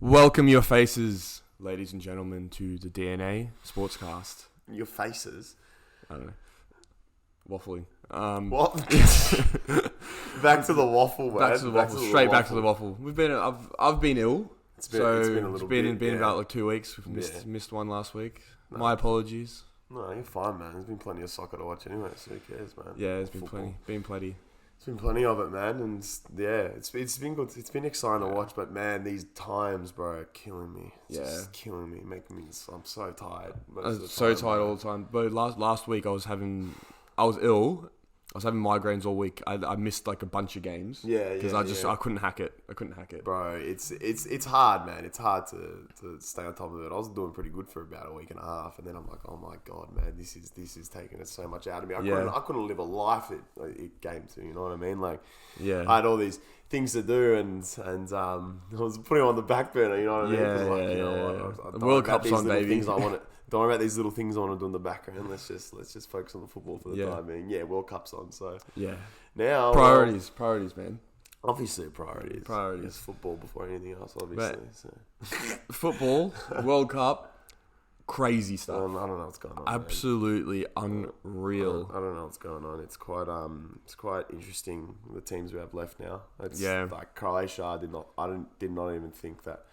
Welcome your faces, ladies and gentlemen, to the DNA Sportscast. Your faces? I don't know. Waffling. What? Back to the waffle, man. Back to the waffle. Straight back to the waffle. I've been ill. It's been a little bit. Been about like 2 weeks. We've missed one last week. No. My apologies. No, you're fine, man. There's been plenty of soccer to watch anyway, so who cares, man? Yeah, there's been plenty. There's been plenty of it, man, and yeah, it's been good. It's been exciting to watch, but man, these times, bro, are killing me. It's just killing me, making me. I'm so tired. I'm so tired all the time. But last week I was ill. I was having migraines all week. I missed like a bunch of games. Because I couldn't hack it. Bro, it's hard, man. It's hard to stay on top of it. I was doing pretty good for about a week and a half, and then I'm like, oh my god, man, this is taking it so much out of me. I couldn't live a life it came to. You know what I mean? Like, I had all these things to do, and I was putting on the back burner. You know what I mean? The World Cup's on, baby. Don't worry about these little things I want to do in the background. Let's just focus on the football for the time being. Yeah, World Cup's on, so now priorities, man. Obviously, priorities. It's football before anything else, obviously. Football, World Cup, crazy stuff. I don't know what's going on. Absolutely unreal. I don't know what's going on. It's quite interesting the teams we have left now. Like Croatia. I did not even think that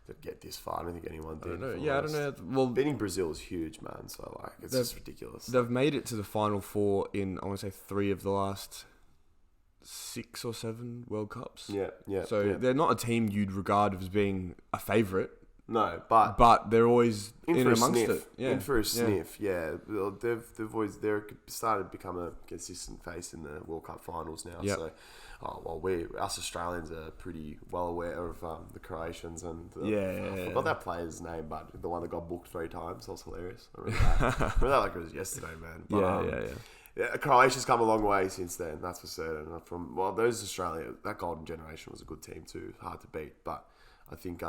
they'd get this far. I don't think anyone did. I don't know. Well, beating Brazil is huge, man. So like, it's just ridiculous. They've made it to the final four in, I want to say, 3 of the last 6 or 7 World Cups. So they're not a team you'd regard as being a favourite. No, but they're always in amongst it. Yeah. In for a sniff. Yeah, they've always started to become a consistent face in the World Cup finals now. Yep. So, us Australians are pretty well aware of the Croatians and I forgot that player's name, but the one that got booked 3 times. That was hilarious. I remember that like it was yesterday, man. But, yeah, Croatia's come a long way since then. That's for certain. Those Australia, that golden generation was a good team too. Hard to beat, but I think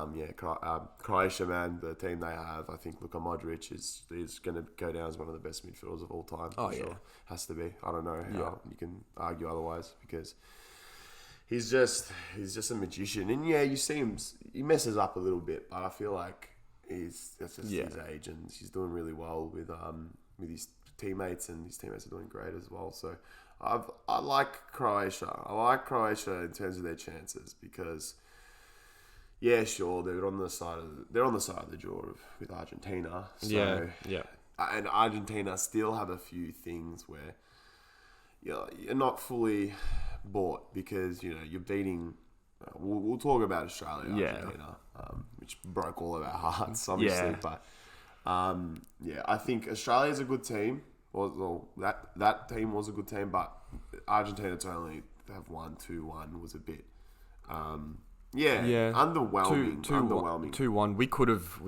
Croatia, man, the team they have, I think Luka Modric is going to go down as one of the best midfielders of all time. Oh, sure. Has to be. I don't know how you can argue otherwise, because he's just a magician. And yeah, you see him, he messes up a little bit, but I feel like that's just his age, and he's doing really well with his teammates, and his teammates are doing great as well. So I like Croatia. I like Croatia in terms of their chances, because yeah, sure, they're on the side of the draw with Argentina. So, and Argentina still have a few things where you're not fully bought, because you're beating. We'll talk about Australia, Argentina, which broke all of our hearts, obviously. But I think Australia's a good team. Well, that team was a good team, but Argentina to only have 2-1 was a bit. Underwhelming. Underwhelming. 2-1. We could have.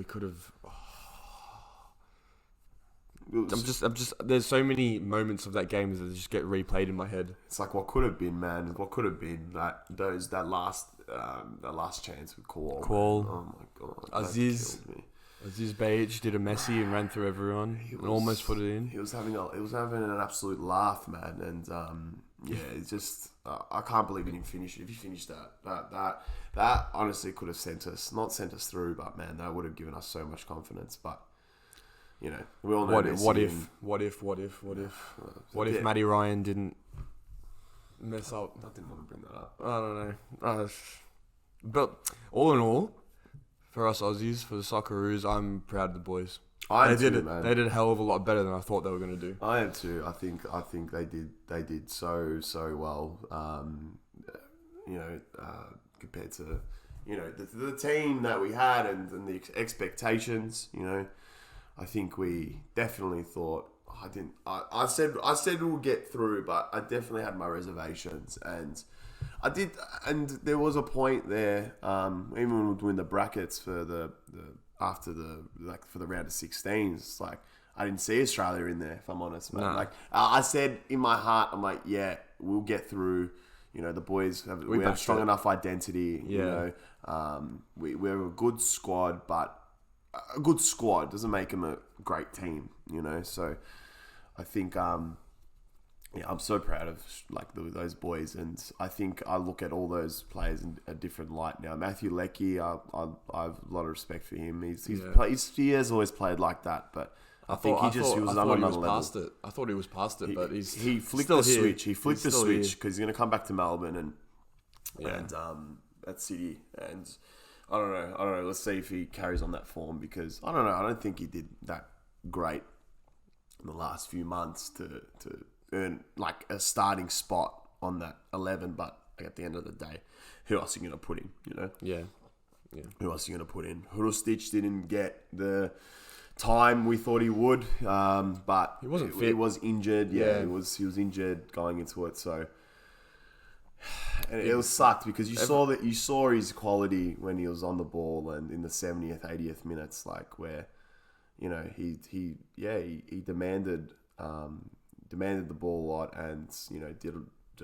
I'm just. There's so many moments of that game that just get replayed in my head. It's like what could have been, man. What could have been that last chance with Qual. Oh my god. Aziz Bejic did a Messi and ran through everyone and almost put it in. He was having an absolute laugh, man, and it's just I can't believe he didn't finish it. If he finished that honestly could have not sent us through, but man, that would have given us so much confidence. But we all know what if Matty Ryan didn't mess up? I didn't want to bring that up. I don't know. But all in all, for us Aussies, for the Socceroos, I'm proud of the boys. They did a hell of a lot better than I thought they were going to do. I am too. I think they did so well. Compared to the team that we had and the expectations. I think we definitely thought. I said we'll get through, but I definitely had my reservations, and I did. And there was a point there, even when we were doing the brackets for the round of 16s, it's like I didn't see Australia in there, if I'm honest, man. No. Like I said in my heart, I'm like, yeah, we'll get through. The boys we have strong enough identity. Yeah. We're a good squad, but a good squad doesn't make them a great team. So I think Yeah, I'm so proud of those boys, and I think I look at all those players in a different light now. Matthew Leckie, I have a lot of respect for him. He has always played like that, but I think he was on another level. Past it. I thought he was past it, but he flicked the switch. He flicked the switch because he's going to come back to Melbourne and at City, and I don't know. Let's see if he carries on that form, because I don't know. I don't think he did that great in the last few months to earn like a starting spot on that 11, but at the end of the day, who else are you going to put in, you know? Yeah. Who else are you going to put in? Hrustic didn't get the time we thought he would, but he wasn't fit. He was injured. Yeah, he was injured going into it, so and it was sucked because you saw his quality when he was on the ball, and in the 70th, 80th minutes, like where, you know, he demanded the ball a lot, and, you know, did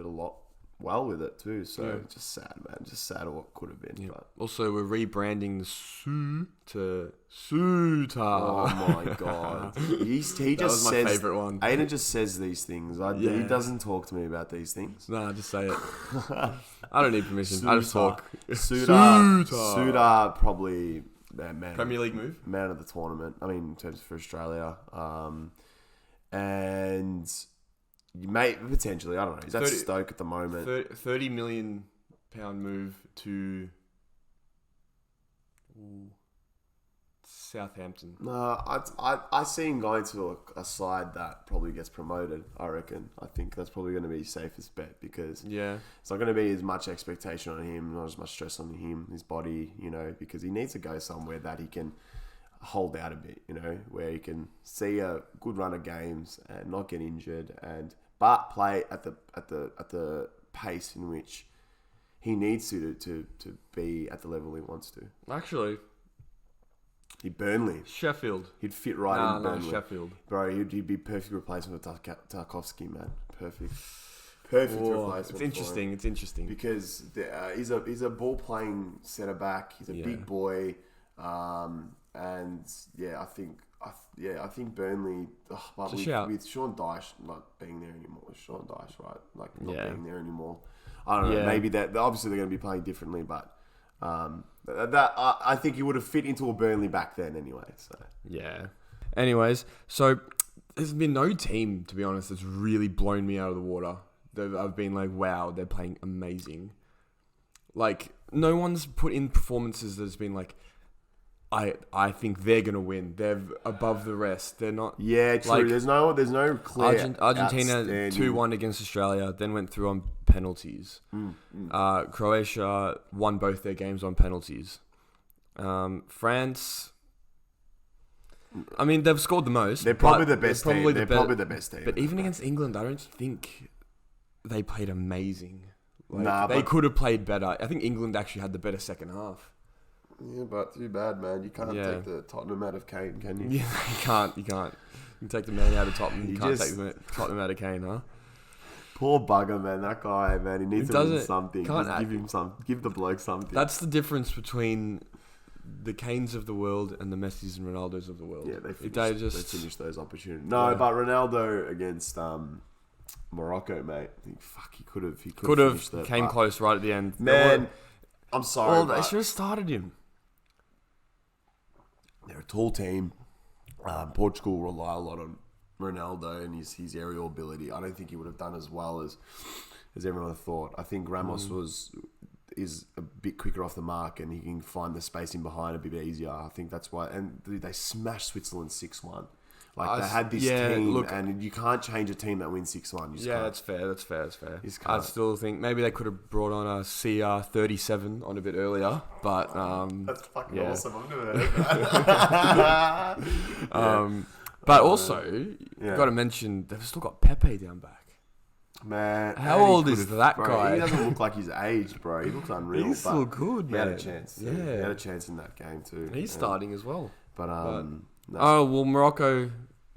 a lot well with it too. So just sad, man. Just sad of what could have been. Yeah. But also, we're rebranding the Sue to Suta. Oh my god, he just was my says, favorite one. Aiden just says these things. He doesn't talk to me about these things. Nah, just say it. I don't need permission. I just talk. Suta probably man. Premier League move. Man of the tournament. I mean, in terms for Australia. And you may potentially, I don't know. He's at Stoke at the moment. £30 million move to Southampton. No, I see him going to a side that probably gets promoted, I reckon. I think that's probably going to be his safest bet, because it's not going to be as much expectation on him, not as much stress on him, his body, you know, because he needs to go somewhere that he can hold out a bit, you know, where he can see a good run of games and not get injured, but play at the pace in which he needs to be at the level he wants to. Actually, Burnley, Sheffield, he'd fit right in Burnley. Sheffield, bro. He'd be perfect replacement for Tarkovsky, man. Perfect replacement. It's interesting. It's interesting because he's a ball playing centre back. He's a big boy. And I think Burnley, but with Sean Dyche not being there anymore. Sean Dyche, right? Like not being there anymore. I don't know. Maybe that obviously they're going to be playing differently, but I think he would have fit into a Burnley back then anyway. So Anyways, so there's been no team, to be honest, that's really blown me out of the water. I've been like, wow, they're playing amazing. Like, no one's put in performances that's been like, I think they're gonna win. They're above the rest. They're not. Yeah, true. Like, there's no clear. Argentina 2-1 against Australia, then went through on penalties. Croatia won both their games on penalties. France. I mean, they've scored the most. They're probably the best team. They're probably the best team. But even against England, I don't think they played amazing. They could have played better. I think England actually had the better second half. Yeah, but too bad, man. You can't take the Tottenham out of Kane, can you? Yeah, you can't. You can take the man out of Tottenham. You can't take the Tottenham out of Kane, huh? Poor bugger, man. That guy, man. He needs to win something. Give the bloke something. That's the difference between the Kanes of the world and the Messis and Ronaldos of the world. Yeah, they finished those opportunities. No, but Ronaldo against Morocco, mate. He could have. Came close right at the end. Man, I'm sorry. Well, they should have started him. They're a tall team. Portugal rely a lot on Ronaldo and his aerial ability. I don't think he would have done as well as everyone thought. I think Ramos is a bit quicker off the mark, and he can find the spacing behind a bit easier. I think that's why. And they smashed Switzerland 6-1. Like, they had this team, and you can't change a team that wins 6-1. That's fair. I still think maybe they could have brought on a CR37 on a bit earlier, but that's fucking awesome. I've never heard that. But also, you've got to mention they've still got Pepe down back. Man, how old is that guy? He doesn't look like he's aged, bro. He looks unreal. He's still good, man. He had a chance. Yeah, he had a chance in that game too. He's starting as well. But Morocco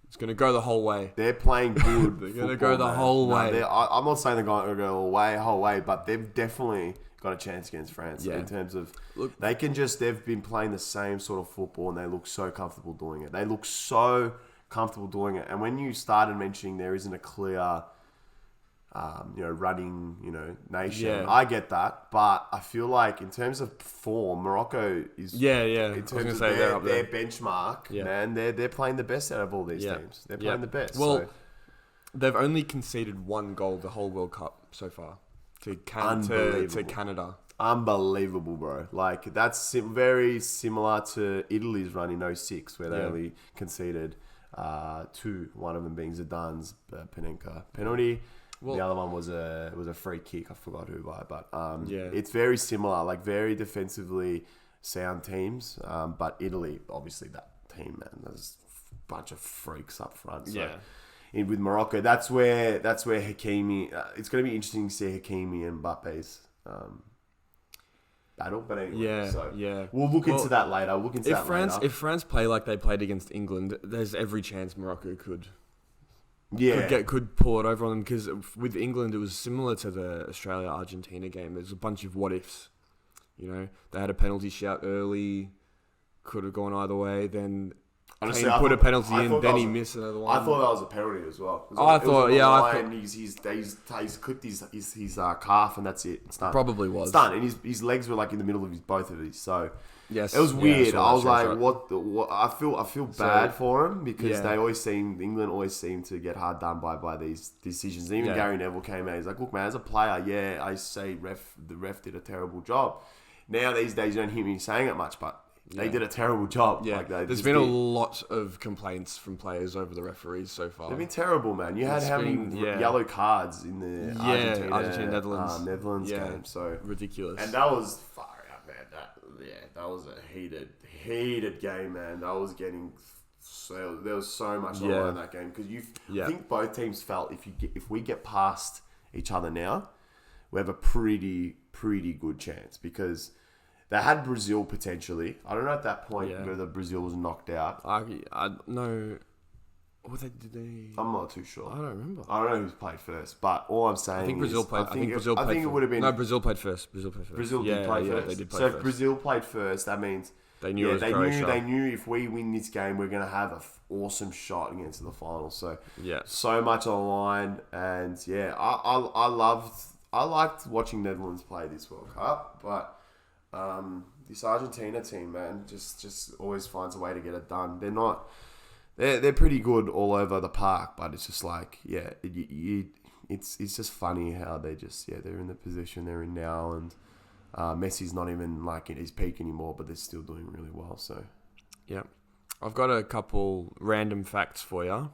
is going to go the whole way. They're playing good. They're going to go the whole way. I'm not saying they're going to go the whole way, but they've definitely got a chance against France in terms of they've been playing the same sort of football, and they look so comfortable doing it. And when you started mentioning there isn't a clear running, nation. I get that, but I feel like in terms of form, Morocco is in terms of their benchmark, man, they're playing the best out of all these teams. They're playing the best. Well, they've only conceded one goal the whole World Cup so far to Canada. Unbelievable, bro. Like, that's very similar to Italy's run in 06, where they only conceded 2, one of them being Zidane's Panenka penalty. Well, the other one was a free kick. I forgot who by, but it's very similar, like very defensively sound teams. But Italy, obviously, that team, man, there's a bunch of freaks up front. So with Morocco, that's where Hakimi. It's going to be interesting to see Hakimi and Mbappe's battle. But anyway, we'll look into that later. If France play like they played against England, there's every chance Morocco could pull it over on them, because with England it was similar to the Australia-Argentina game. There's a bunch of what ifs. They had a penalty shout early, could have gone either way. Then honestly, Kane put a penalty in, then he missed another one. I thought that was a penalty as well. He's clipped his calf, and that's it. It's done. Probably was. It's done, and his legs were like in the middle of both of his. So yes, it was weird. I was like, what? I feel bad for him, because England always seem to get hard done by these decisions. And even Gary Neville came out. He's like, look, man, as a player, I say the ref did a terrible job. Now these days you don't hear me saying it much, but they did a terrible job. Yeah. There's been a lot of complaints from players over the referees so far. They've been terrible, man. You had how many yellow cards in the Argentina-Netherlands game? So ridiculous. And that was far out, man. That was a heated game, man. That was getting there was so much on the line in that game, because I think both teams felt if we get past each other now, we have a pretty good chance, because they had Brazil potentially. I don't know at that point whether Brazil was knocked out. I know. Did they? I'm not too sure. I don't remember. I don't know who's played first, but all I'm saying I think Brazil played. I think it would have been. No, Brazil played first. Brazil did play first. They did play first. So if Brazil played first, that means they knew. They knew if we win this game, we're gonna have an awesome shot against the final. So so much on the line, and I liked watching Netherlands play this World Cup, but this Argentina team, man, just always finds a way to get it done. They're pretty good all over the park, but it's just like, it's just funny how they they're in the position they're in now, and Messi's not even like at his peak anymore, but they're still doing really well. So I've got a couple random facts for you.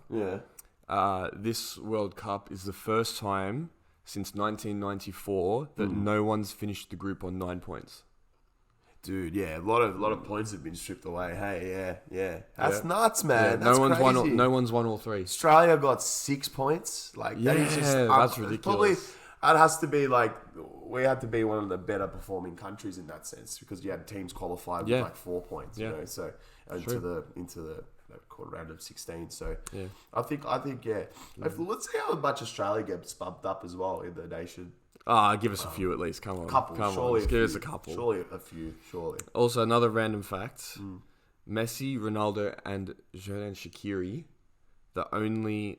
This World Cup is the first time since 1994 that no one's finished the group on 9 points. Dude, a lot of points have been stripped away. Hey, that's nuts, man. That's crazy. No one's won all 3. Australia got 6 points. Like, that is just that's ridiculous. Probably, it has to be like, we had to be one of the better performing countries in that sense, because you had teams qualified with like 4 points. So into the quarter round of 16. So I think let's see how much Australia gets bumped up as well in the nation. Give us a few at least. Come on. Give us a couple. Surely a few. Surely. Also, another random fact: Messi, Ronaldo, and Jordan Shaqiri, the only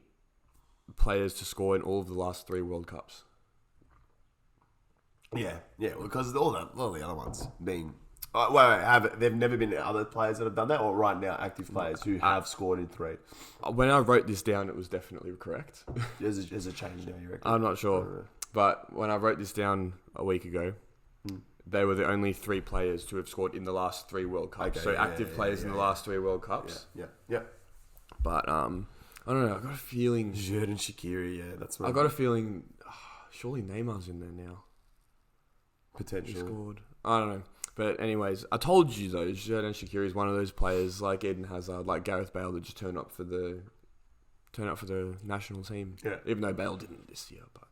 players to score in all of the last 3 World Cups. Yeah, because all the other ones being. They've never been other players that have done that, or right now active players who have scored in 3? When I wrote this down, it was definitely correct. There's a change now, you reckon? I'm not sure. But when I wrote this down a week ago, they were the only 3 players to have scored in the last 3 World Cups. So active players in the last 3 World Cups. Yeah. But I don't know. I got a feeling. Jordan Shaqiri, that's. I got a feeling. Surely Neymar's in there now. Potentially. He scored. I don't know. But anyways, I told you though, Jordan Shaqiri is one of those players like Eden Hazard, like Gareth Bale, that just turn up for the national team. Yeah. Even though Bale didn't this year, but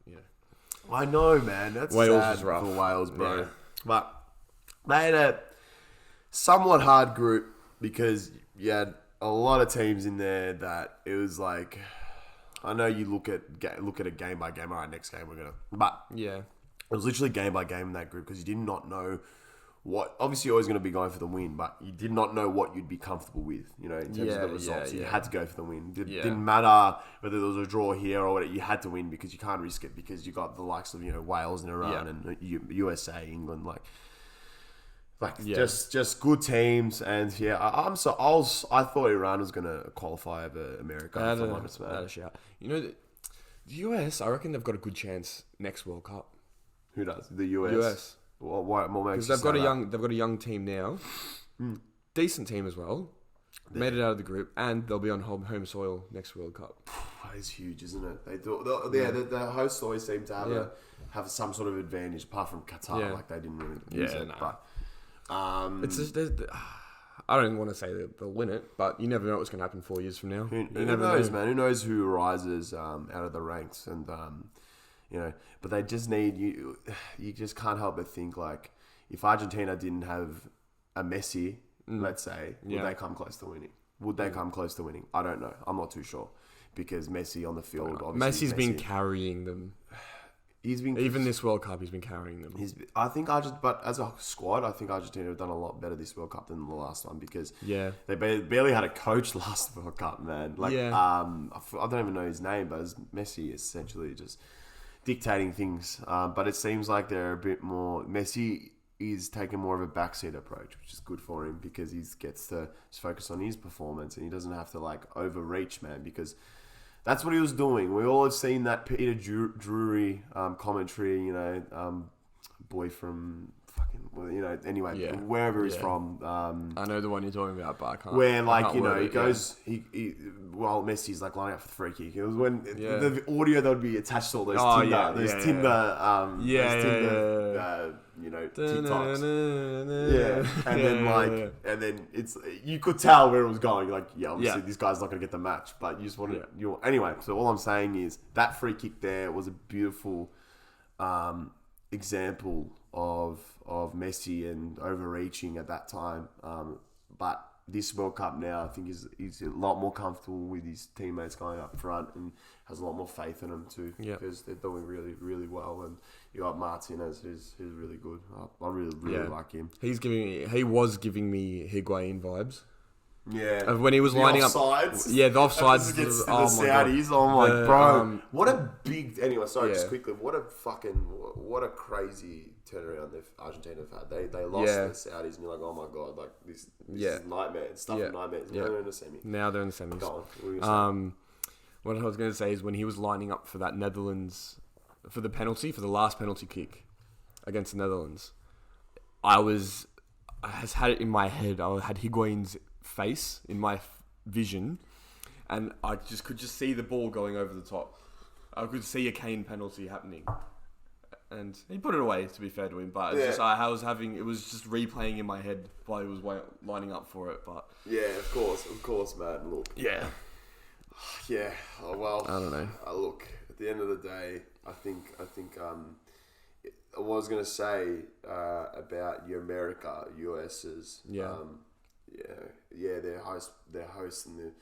I know, man. That's Wales sad is rough for Wales, bro. Yeah. But they had a somewhat hard group, because you had a lot of teams in there that it was like, I know you look at it game by game. All right, next game we're gonna. But it was literally game by game in that group, because you did not know obviously you're always going to be going for the win, but you did not know what you'd be comfortable with, in terms of the results. You had to go for the win. It didn't matter whether there was a draw here or whatever. You had to win because you can't risk it because you got the likes of, Wales and Iran and USA, England, just good teams. And I thought Iran was going to qualify over America. That a shout. The US, I reckon they've got a good chance next World Cup. Who does? The US. What makes because they've got a young team now, decent team as well. Yeah. Made it out of the group, and they'll be on home soil next World Cup. That is huge, isn't it? They do. The hosts always seem to have some sort of advantage, apart from Qatar. Yeah. They didn't really use it. No. But it's just, I don't want to say that they'll win it, but you never know what's going to happen 4 years from now. Who knows, man? Who knows who rises out of the ranks and. But they just need you. You just can't help but think if Argentina didn't have a Messi, let's say, would they come close to winning? Would they come close to winning? I don't know. I'm not too sure because Messi on the field. Messi's been carrying them. Even this World Cup, he's been carrying them. But as a squad, I think Argentina have done a lot better this World Cup than the last one because they barely had a coach last World Cup, man. I don't even know his name, but Messi is essentially just dictating things, but it seems like they're a bit more. Messi is taking more of a backseat approach, which is good for him because he gets to just focus on his performance and he doesn't have to overreach, man. Because that's what he was doing. We all have seen that Peter Drury commentary, boy from anyway, wherever he's from. I know the one you're talking about, but I can't. Where he goes, while Messi's lining up for the free kick. It was when the audio that would be attached to all those Tinder, TikToks. And then it's you could tell where it was going. Obviously this guy's not going to get the match, but you just want to. Anyway, so all I'm saying is that free kick there was a beautiful example of Messi and overreaching at that time. But this World Cup now, I think he's a lot more comfortable with his teammates going up front and has a lot more faith in them too because they're doing really, really well. And you got Martinez, who's really good. I really like him. He was giving me Higuain vibes. Yeah, when he was lining offsides. Up. Yeah, the offsides against the Saudis. I'm bro, what a big. Anyway, sorry, just quickly. What a crazy turnaround Argentina have had. They lost the Saudis, and you're like, oh my god, this is nightmare. It's stuff of nightmares. Now they're in the semi. Now they're in the semis. Go on. What I was going to say is when he was lining up for that Netherlands for the last penalty kick against the Netherlands, I had it in my head. I had Higuain's face in my vision, and I could see the ball going over the top. I could see a Kane penalty happening, and he put it away. To be fair to him, but it was just replaying in my head while he was lining up for it. But of course, man. Look, Oh, well, I don't know. Look, at the end of the day, I think. I was gonna say about your US's. They're hosts and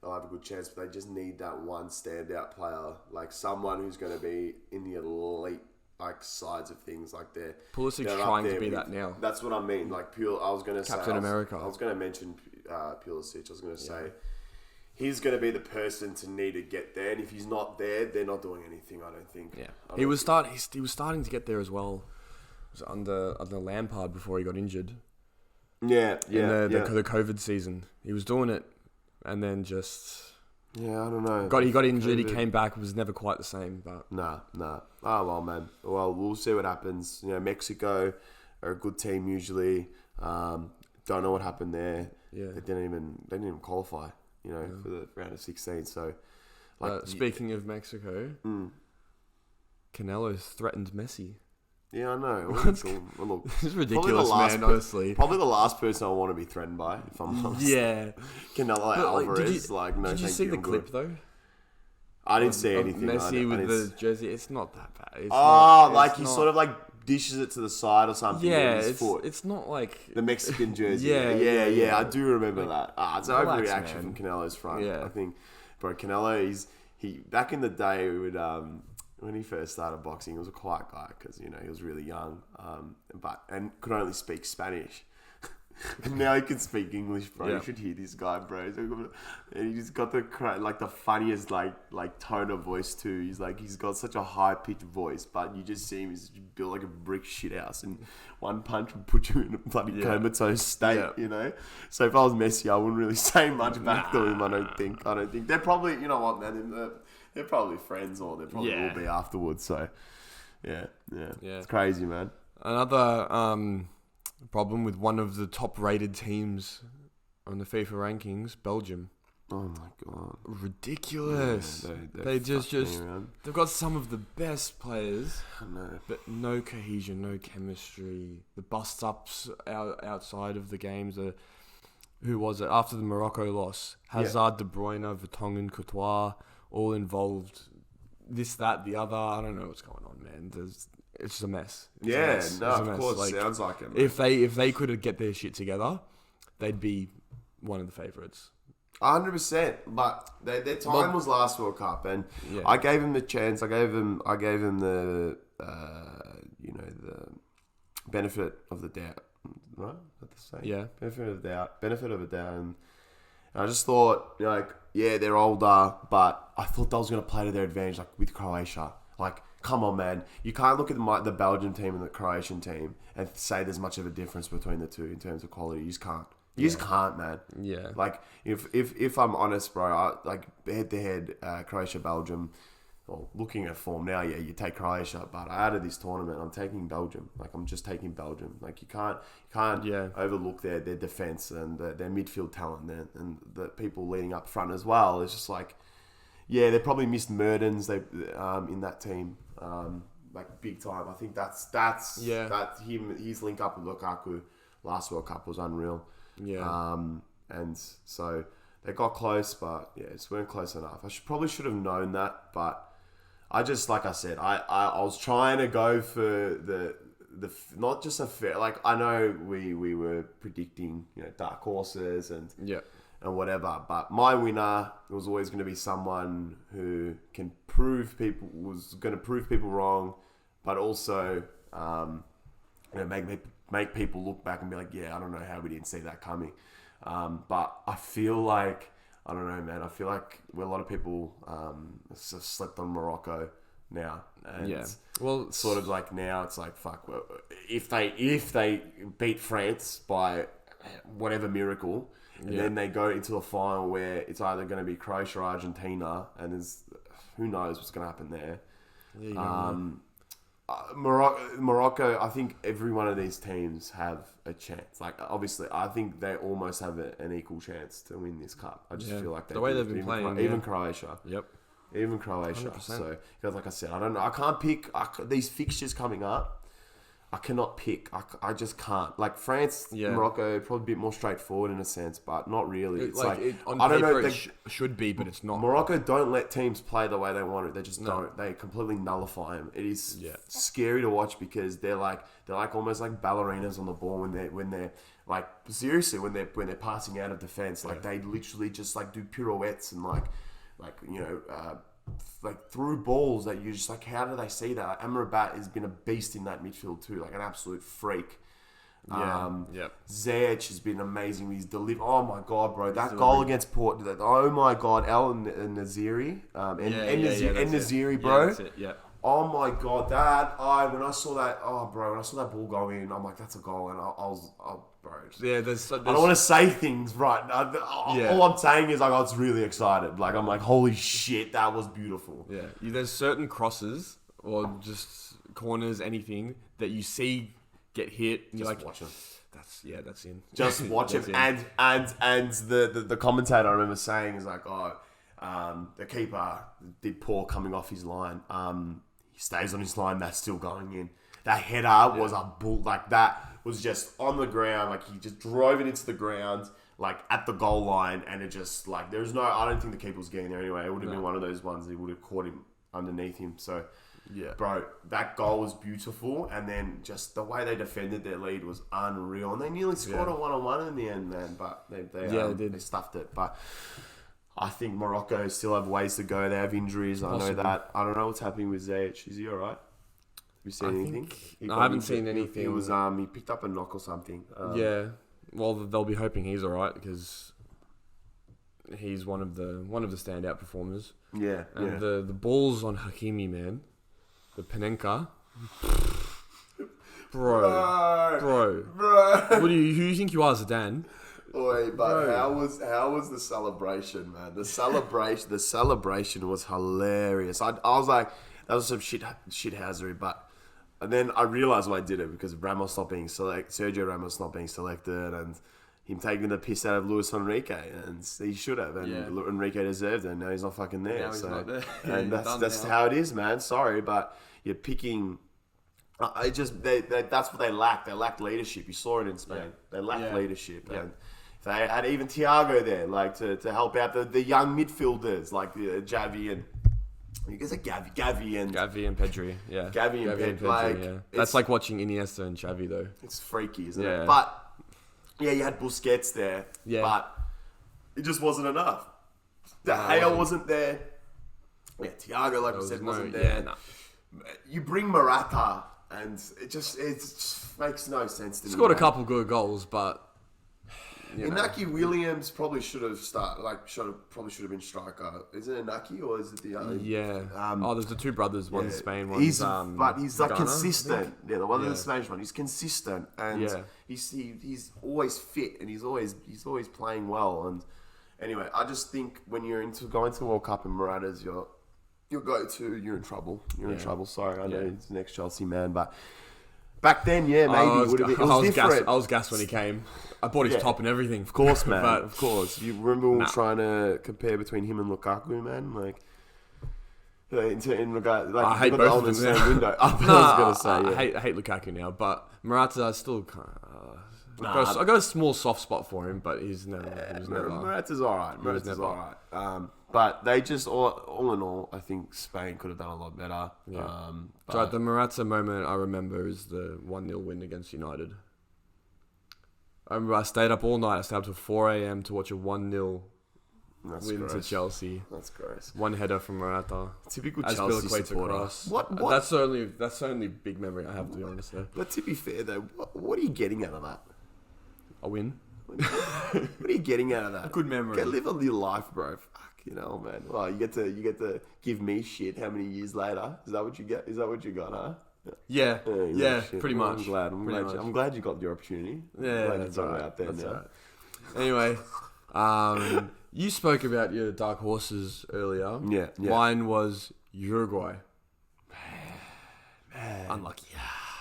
they'll have a good chance, but they just need that one standout player, someone who's going to be in the elite sides of things. They're Pulisic's trying to be that now. That's what I mean. I was going to say Captain America. I was going to mention Pulisic. I was going to say he's going to be the person to need to get there, and if he's not there, they're not doing anything. I don't think. Yeah, he was starting to get there as well. It was under Lampard before he got injured. The COVID season, he was doing it, and then just I don't know. He got injured. COVID. He came back. It was never quite the same. But nah. Oh well, man. Well, we'll see what happens. Mexico are a good team usually. Don't know what happened there. Yeah, they didn't even qualify. For the round of 16. So, speaking of Mexico, Canelo threatened Messi. Yeah, I know. Look, this is ridiculous, man. Honestly, probably the last person I want to be threatened by. If I'm honest. Yeah, Canelo Alvarez. No. Did you see the clip though? I didn't see anything. Messi with the jersey. It's not that bad. He sort of dishes it to the side or something. Yeah, with his foot. It's not like the Mexican jersey. Yeah. I do remember that. It's an overreaction from Canelo's front. Yeah. I think, bro, Canelo, he back in the day when he first started boxing, he was a quiet guy because, you know, he was really young, and could only speak Spanish. Now he can speak English, bro. You should hear this guy, bro. And he just got the funniest tone of voice too. He's got such a high pitched voice, but you just see him, he's built like a brick shit house, and one punch would put you in a bloody comatose state, you know. So if I was Messi, I wouldn't really say much back to him. I don't think they're probably, you know what, man, they're probably friends, or they probably will be afterwards. So yeah, it's crazy, man. Another problem with one of the top-rated teams on the FIFA rankings, Belgium. Oh my god, ridiculous! Yeah, they just they've got some of the best players, but no cohesion, no chemistry. The bust-ups outside of the games. Who was it after the Morocco loss? Hazard, De Bruyne, Vertonghen, Courtois, all involved. This, that, the other. I don't know what's going on, man. It's a mess. Of course, like, sounds like it. Man. If they could get their shit together, they'd be one of the favourites. 100%. But their time was last World Cup, and I gave them the chance. I gave them the the benefit of the doubt. Right? That's the same. Yeah. Benefit of the doubt, and I just thought, they're older, but I thought that was going to play to their advantage, like with Croatia. Like, come on, man. You can't look at the Belgian team and the Croatian team and say there's much of a difference between the two in terms of quality. You just can't. You just can't, man. Yeah. Like, if I'm honest, bro, head-to-head, Croatia, Belgium, well, looking at form now, you take Croatia, but out of this tournament, I'm taking Belgium. Like, I'm just taking Belgium. Like, you can't overlook their defense and their midfield talent and the people leading up front as well. It's just like, they probably missed Mertens in that team, like big time. I think that's his link up with Lukaku last World Cup was unreal. Yeah. And so they got close, but just weren't close enough. I probably should have known that, but I just, like I said, I was trying to go for the not just a fair, like, I know we were predicting, dark horses and whatever, but my winner was always going to be someone who was going to prove people wrong, but also make people look back and be like, I don't know how we didn't see that coming. But I feel like, I don't know, man. I feel like a lot of people have slept on Morocco now, and well, sort of like now it's like, fuck. Well, if they beat France by whatever miracle, and then they go into a final where it's either going to be Croatia or Argentina, and who knows what's going to happen there. Morocco, I think every one of these teams have a chance. Like, obviously, I think they almost have an equal chance to win this cup. I just feel like the way they've been playing, even Croatia. Yep. Even Croatia. 100%. So, because like I said, I don't know. I can't pick these fixtures coming up. I cannot pick. I just can't. Like, France, Morocco, probably a bit more straightforward in a sense, but not really. It's on I don't paper know. It should be, but it's not. Morocco don't let teams play the way they want it. They just don't. They completely nullify them. It is scary to watch because they're almost like ballerinas on the ball when they're like, seriously, when they're passing out of defense. Like, they literally just like do pirouettes and like through balls that you just like, how do they see that? Amrabat has been a beast in that midfield too, like an absolute freak. Ziyech has been amazing with his delivery. Oh my god, bro, that goal against Portugal. Oh my god, El Naziri, Naziri, bro. That's it. Yeah. Oh my god, when I saw that ball go in, I'm like, that's a goal, and I was bro. There's I don't want to say things, right? All I'm saying is I got really excited. Like, I'm like, holy shit, that was beautiful. Yeah. There's certain crosses or just corners, anything that you see get hit, and you're like, watch it. That's in. Just watch it. And the commentator I remember saying is like, the keeper did poor coming off his line. He stays on his line, that's still going in. That header was a bull, like that was just on the ground, like he just drove it into the ground, like at the goal line, and it just like I don't think the keeper was getting there anyway. It would have been one of those ones that would have caught him underneath him. So bro, that goal was beautiful, and then just the way they defended their lead was unreal, and they nearly scored a 1-on-1 in the end, man. But they stuffed it. But I think Morocco still have ways to go. They have injuries. I know that. I don't know what's happening with Ziyech. Is he all right? Have you seen anything? I haven't seen anything. It was he picked up a knock or something. Yeah. Well, they'll be hoping he's all right because he's one of the standout performers. Yeah. And the balls on Hakimi, man. The Panenka. Bro. Who do you think you are, Zidane? Oi, but how was the celebration, man? The celebration was hilarious. I was like, that was some shithousery, but and then I realized why I did it because Sergio Ramos not being selected, and him taking the piss out of Luis Enrique, and he should have, and Enrique deserved it. And now he's not fucking there. Now he's not there. And that's how it is, man. Sorry, but you're picking. That's what they lack. They lacked leadership. You saw it in Spain. They lacked leadership. Yeah. And they had even Thiago there, like to help out the young midfielders, like Javi and you guys are Gavi and Pedri. Yeah, Gavi and Pedri. Like, that's like watching Iniesta and Xavi though. It's freaky, isn't it? But you had Busquets there. Yeah, but it just wasn't enough. De Gea wasn't there. Yeah, Thiago, like I said, wasn't there. Yeah, you bring Morata, and it just makes no sense to me. Scored a couple good goals, but Inaki Williams probably should have been striker. Is it Inaki or is it the other? There's the two brothers. One's Spain. One's he's like Ghana, consistent. Yeah, the one of the Spanish one. He's consistent and he's always fit and he's always playing well. And anyway, I just think when you're going to the World Cup and Morata's you're in trouble. You're in trouble. Sorry, I know he's the next Chelsea man, but. Back then, maybe it would have been. It was different. I was gassed when he came. I bought his top and everything. Of course, man. Of course. You remember when we were trying to compare between him and Lukaku, man? Like, in regard, like I hate both of them. Window. I was gonna say, I hate Lukaku now, but Morata, I still I got a small soft spot for him, but he's never. Morata's all right. But they just all in all, I think Spain could have done a lot better. Yeah. The Morata moment I remember is the 1-0 win against United. I remember I stayed up all night. I stayed up till 4 a.m. to watch a 1-0 win to Chelsea. That's gross. One header from Morata. Typical Chelsea supporter. What? That's the only big memory I have, to be honest. Though. But to be fair, though, what are you getting out of that? A win. What are you getting out of that? A good memory. Live a little life, bro. Man. Well, you get to give me shit. How many years later? Is that what you get? Is that what you got? Huh? Yeah, pretty much. I'm glad you got your opportunity. Yeah, that's all right. Out there now. Right. Anyway, you spoke about your dark horses earlier. Yeah. Mine was Uruguay. Man. Unlucky.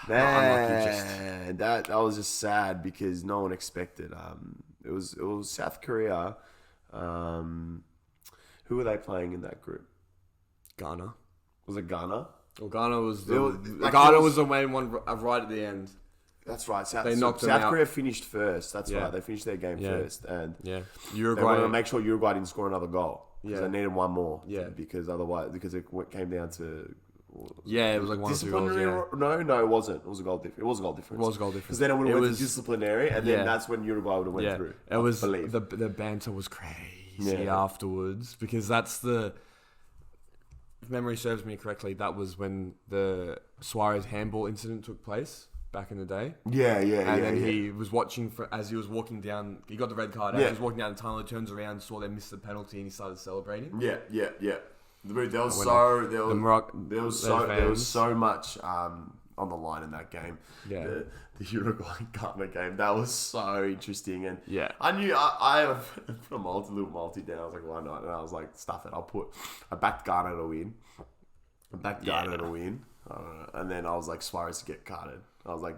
Man, that was just sad because no one expected. It was South Korea. Who were they playing in that group? Ghana. Was it Ghana? Well, Ghana was the main one right at the end. That's right. South out. Korea finished first. That's right. They finished their game first, and Uruguay. They wanted to make sure Uruguay didn't score another goal because they needed one more. Yeah, because it came down to. Yeah, it was like 1 or 2 goals. No, it wasn't. It was a goal difference. Because then it would have went to disciplinary, and then that's when Uruguay would have went through. It was the banter was crazy afterwards because that's the. If memory serves me correctly, that was when the Suarez handball incident took place back in the day. And then he was watching as he was walking down. He got the red card. As he was walking down the tunnel, he turns around, saw they missed the penalty, and he started celebrating. Yeah. There was so much on the line in that game. Yeah. The Uruguay Ghana game. That was so interesting. And I knew I put a little multi down. I was like, why not? And I was like, stuff it. I backed Ghana to win. And then I was like, Suarez to get carded. I was like,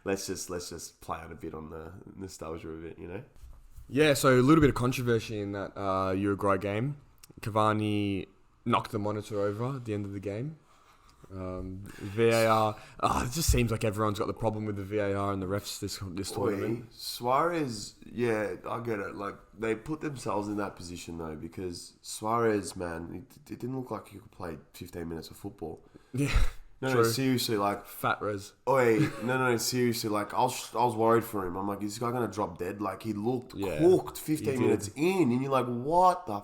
let's just play out a bit on the nostalgia of it, you know? Yeah, so a little bit of controversy in that Uruguay game. Cavani knocked the monitor over at the end of the game. VAR. It just seems like everyone's got the problem with the VAR and the refs this tournament. Suarez, I get it. Like they put themselves in that position though because Suarez, man, it didn't look like he could play 15 minutes of football. Yeah. No, seriously, like fat res. No, seriously, like I was worried for him. I'm like, is this guy gonna drop dead? Like he looked cooked 15 minutes in, and you're like, what the.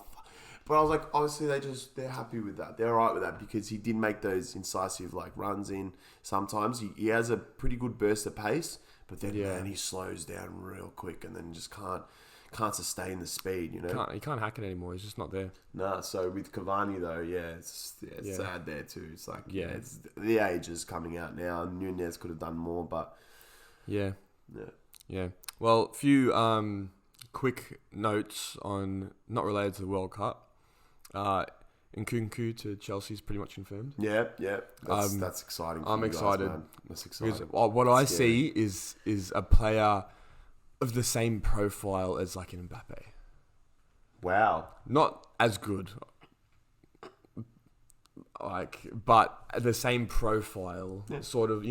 But I was like, obviously they're happy with that. They're alright with that because he did make those incisive like runs in. Sometimes he has a pretty good burst of pace, but then man, he slows down real quick and then just can't sustain the speed. You know, he can't hack it anymore. He's just not there. Nah. So with Cavani though, it's sad there too. It's like it's the age is coming out now. Nunez could have done more, but yeah. Well, a few quick notes on not related to the World Cup. Nkunku to Chelsea is pretty much confirmed. Yeah. That's exciting. I'm excited. Guys, that's exciting. Because what I see is a player of the same profile as like an Mbappe. Wow. Not as good. But the same profile. Yeah. Sort of,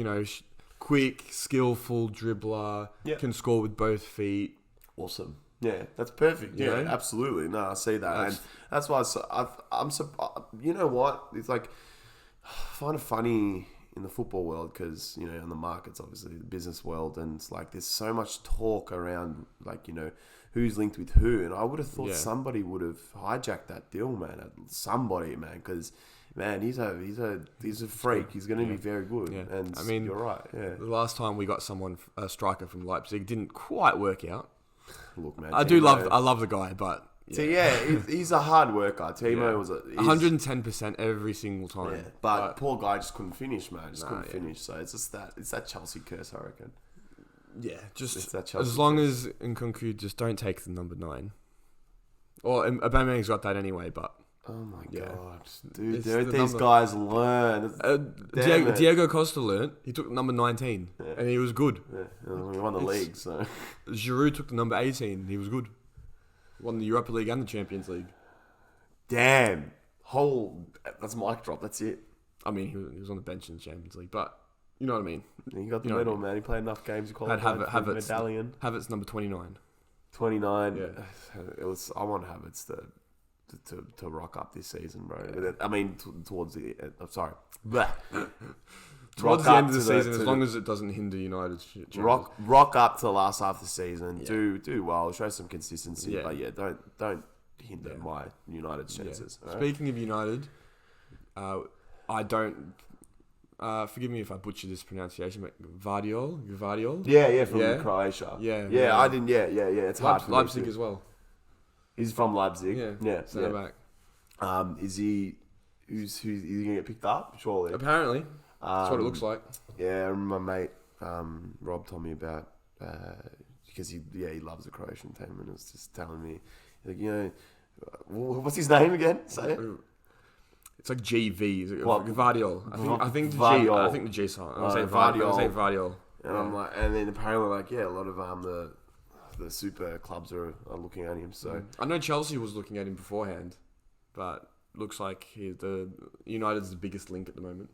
quick, skillful dribbler. Yeah. Can score with both feet. Awesome. Yeah, that's perfect. Yeah, absolutely. No, I see that. And that's why I'm you know what? It's like, I find it funny in the football world because, in the markets, obviously, the business world, and it's like there's so much talk around, like, who's linked with who. And I would have thought somebody would have hijacked that deal, man. Somebody, man, because, man, he's a freak. He's going to be very good. Yeah. And I mean, you're right. Yeah. The last time we got a striker from Leipzig didn't quite work out. Look, man, I love the guy, but he's a hard worker. Timo was 110% every single time. Yeah, but poor guy just couldn't finish, man. Couldn't finish. So it's that Chelsea curse, I reckon. Yeah, just as long as Nkunku just don't take the number 9. Or Aubameyang's got that anyway, but. Oh my god, dude! Don't these guys learn? Diego Costa learned. He took number 19, and he was good. Yeah, we won the league. So Giroud took the number 18. He was good. Won the Europa League and the Champions League. Damn, that's mic drop. That's it. I mean, he was on the bench in the Champions League, but you know what I mean. He got the medal, man. He played enough games. He qualified for the medallion. Havertz number 29. 29. Yeah, it was. I want Havertz to rock up this season, bro. Yeah. I mean, towards the sorry, towards the end of the season, as long as it doesn't hinder United's rock up to the last half of the season. Yeah. Do well, show some consistency, but don't hinder my United's chances. Right? Speaking of United, I don't. Forgive me if I butcher this pronunciation, but Gvardiol. Yeah, from Croatia. Yeah. I didn't. Yeah. It's hard. Leipzig as well. He's from Leipzig. Yeah. Centre back. Is he? Is he gonna get picked up? Surely. Apparently, that's what it looks like. Yeah, I remember my mate Rob told me about because he loves the Croatian team and was just telling me, like, what's his name again? Say it. It's like GV. Gvardiol. I think the G song. I'm saying Gvardiol. And I'm like, and then apparently, a lot of the super clubs are looking at him. So I know Chelsea was looking at him beforehand, but looks like the United's the biggest link at the moment.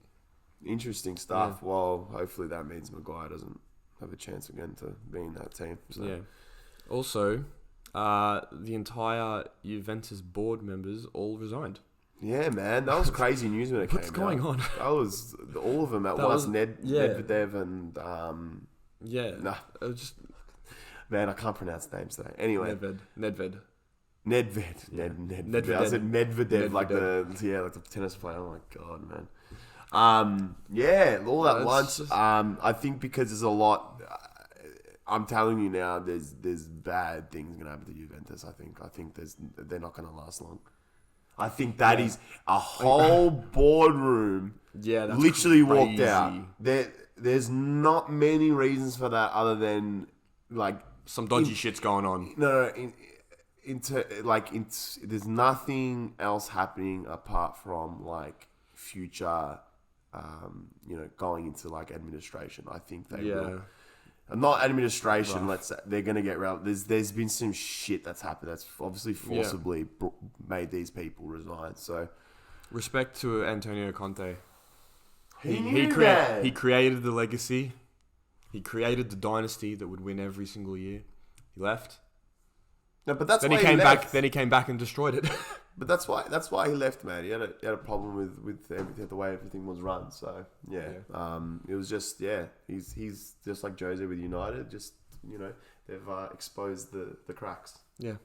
Interesting stuff. Yeah. Well, hopefully that means Maguire doesn't have a chance again to be in that team. So. Yeah. Also, the entire Juventus board members all resigned. Yeah, man, that was crazy news when it came out. What's going on? That was all of them at once. Nedved and man, I can't pronounce names today. Anyway, Nedved. Nedved. I said Medvedev, like the tennis player. Oh my god, man. All at once. I think because there's a lot. I'm telling you now, there's bad things gonna happen to Juventus. I think they're not gonna last long. I think that is a whole boardroom. Yeah, that's literally crazy. Walked out. There's not many reasons for that other than like some dodgy shit's going on. No. There's nothing else happening apart from like future, going into like administration. I think they will. Not administration. Right. Let's say they're gonna get relevant. There's been some shit that's happened that's obviously forcibly made these people resign. So, respect to Antonio Conte. He created the legacy. He created the dynasty that would win every single year. He left. No, but that's then why he came left. back. Then he came back and destroyed it. But that's why he left, man. He had a problem with everything, the way everything was run. So it was just he's just like Jose with United. Just they've exposed the cracks. Yeah.